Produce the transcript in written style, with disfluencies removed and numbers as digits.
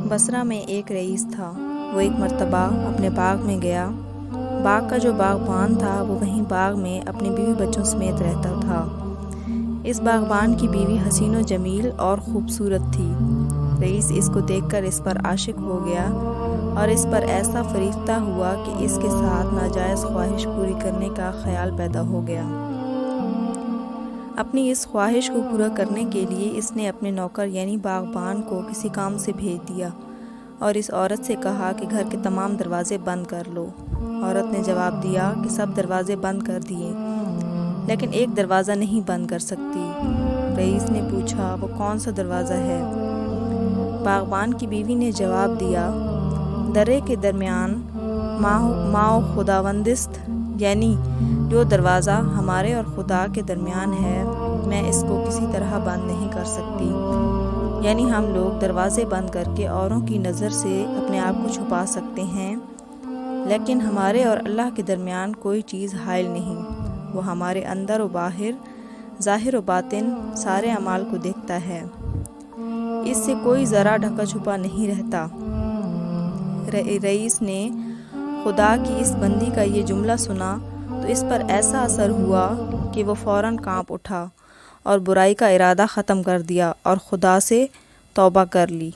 بصرہ میں ایک رئیس تھا۔ وہ ایک مرتبہ اپنے باغ میں گیا۔ باغ کا جو باغبان تھا وہ وہیں باغ میں اپنی بیوی بچوں سمیت رہتا تھا۔ اس باغبان کی بیوی حسین و جمیل اور خوبصورت تھی۔ رئیس اس کو دیکھ کر اس پر عاشق ہو گیا اور اس پر ایسا فریفتہ ہوا کہ اس کے ساتھ ناجائز خواہش پوری کرنے کا خیال پیدا ہو گیا۔ اپنی اس خواہش کو پورا کرنے کے لیے اس نے اپنے نوکر یعنی باغبان کو کسی کام سے بھیج دیا اور اس عورت سے کہا کہ گھر کے تمام دروازے بند کر لو۔ عورت نے جواب دیا کہ سب دروازے بند کر دیے، لیکن ایک دروازہ نہیں بند کر سکتی۔ رئیس نے پوچھا وہ کون سا دروازہ ہے؟ باغبان کی بیوی نے جواب دیا درے کے درمیان ما و خداوندست، یعنی جو دروازہ ہمارے اور خدا کے درمیان ہے میں اس کو کسی طرح بند نہیں کر سکتی۔ یعنی ہم لوگ دروازے بند کر کے اوروں کی نظر سے اپنے آپ کو چھپا سکتے ہیں، لیکن ہمارے اور اللہ کے درمیان کوئی چیز حائل نہیں۔ وہ ہمارے اندر و باہر، ظاہر و باطن سارے اعمال کو دیکھتا ہے، اس سے کوئی ذرا ڈھکا چھپا نہیں رہتا۔ رئیس نے خدا کی اس بندی کا یہ جملہ سنا تو اس پر ایسا اثر ہوا کہ وہ فوراً کانپ اٹھا اور برائی کا ارادہ ختم کر دیا اور خدا سے توبہ کر لی۔